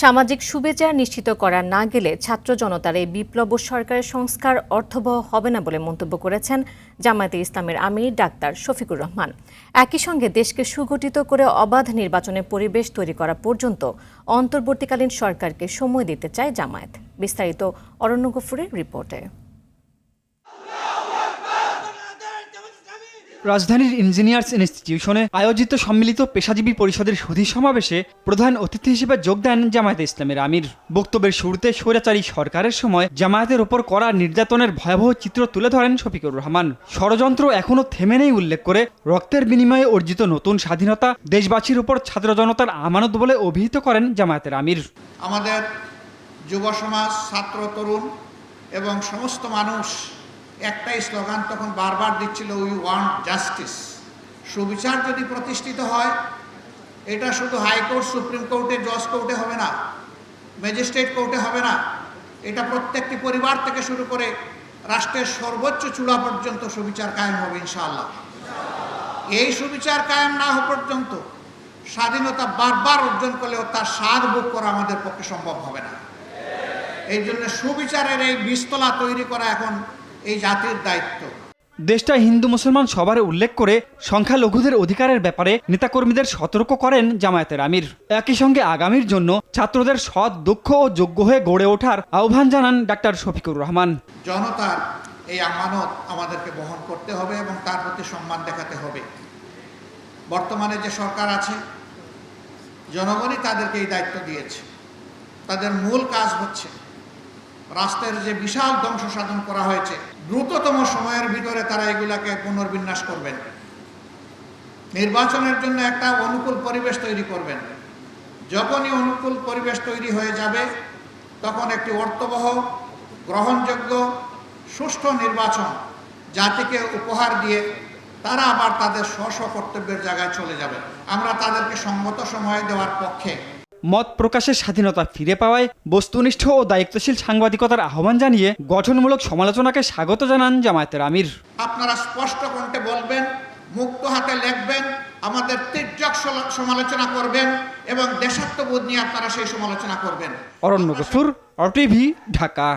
সামাজিক সুবিচার নিশ্চিত করা না গেলে ছাত্র জনতার এই বিপ্লব সরকারের সংস্কার অর্থবহ হবে না বলে মন্তব্য করেছেন জামায়াতে ইসলামের আমির ডাক্তার শফিকুর রহমান। একই সঙ্গে দেশকে সুগঠিত করে অবাধ নির্বাচনের পরিবেশ তৈরি করা পর্যন্ত অন্তর্বর্তীকালীন সরকারকে সময় দিতে চায় জামায়াত। বিস্তারিত অরণ্য গফুরের রিপোর্টে। রাজধানীর ইঞ্জিনিয়ার্স ইনস্টিটিউশনে আয়োজিত সম্মিলিত পেশাজীবী পরিষদের সুধী সমাবেশে প্রধান অতিথি হিসেবে যোগ দেন জামায়াতে ইসলামের আমির। বক্তব্যের শুরুতে স্বৈরাচারী সরকারের সময় জামায়াতের ওপর করা নির্যাতনের ভয়াবহ চিত্র তুলে ধরেন শফিকুর রহমান। ষড়যন্ত্র এখনও থেমে নেই উল্লেখ করে রক্তের বিনিময়ে অর্জিত নতুন স্বাধীনতা দেশবাসীর উপর ছাত্র জনতার আমানত বলে অভিহিত করেন জামায়াতের আমির। আমাদের যুব সমাজ, ছাত্র তরুণ এবং সমস্ত মানুষ একটাই স্লোগান তখন বারবার দিচ্ছিল, উই ওয়ান্ট জাস্টিস। সুবিচার যদি প্রতিষ্ঠিত হয়, এটা শুধু হাইকোর্ট, সুপ্রিম কোর্টে, জজ কোর্টে হবে না, ম্যাজিস্ট্রেট কোর্টে হবে না, এটা প্রত্যেকটি পরিবার থেকে শুরু করে রাষ্ট্রের সর্বোচ্চ চূড়া পর্যন্ত সুবিচার কায়েম হবে ইনশাআল্লাহ। এই সুবিচার কায়েম না হওয়া পর্যন্ত স্বাধীনতা বারবার অর্জন করলেও তার স্বাদ ভোগ করা আমাদের পক্ষে সম্ভব হবে না। এই জন্য সুবিচারের এই বীজতলা তৈরি করা এখন এই জাতির দায়িত্ব। দেশটা হিন্দু মুসলমান সবার উল্লেখ করে সংখ্যালঘুদের অধিকারের ব্যাপারে নেতাকর্মীদের সতর্ক করেন জামায়াতের আমির। একই সঙ্গে আগামীর জন্য ছাত্রদের সৎ, দক্ষ ও যোগ্য হয়ে গড়ে ওঠার আহ্বান জানান ডাক্তার শফিকুর রহমান। জনতার এই আমানত আমাদেরকে বহন করতে হবে এবং তার প্রতি সম্মান দেখাতে হবে। বর্তমানে যে সরকার আছে, জনগণই তাদেরকে এই দায়িত্ব দিয়েছে। তাদের মূল কাজ হচ্ছে রাষ্ট্রের যে বিশাল ধ্বংস সাধন করা হয়েছে, দ্রুততম সময়ের ভিতরে তারা এগুলাকে পুনর্বিন্যাস করবেন, নির্বাচনের জন্য একটা অনুকূল পরিবেশ তৈরি করবেন। যখনই অনুকূল পরিবেশ তৈরি হয়ে যাবে, তখন একটি অর্থবহ, গ্রহণযোগ্য, সুষ্ঠু নির্বাচন জাতিকে উপহার দিয়ে তারা আবার তাদের স্ব কর্তব্যের জায়গায় চলে যাবে। আমরা তাদেরকে সঙ্গত সময় দেওয়ার পক্ষে। মত প্রকাশের স্বাধীনতা ফিরে পাওয়ায় বস্তুনিষ্ঠ ও দায়িত্বশীল সাংবাদিকতার আহ্বান জানিয়ে গঠনমূলক সমালোচনাকে স্বাগত জানান জামায়াতের আমির। আপনারা স্পষ্ট কণ্ঠে বলবেন, মুক্ত হাতে লিখবেন, আমাদের তীর্যক সমালোচনা করবেন এবং দেশাত্মবোধ নিয়ে আপনারা সেই সমালোচনা করবেন। অরণ্য গফুর, RTV, ঢাকা।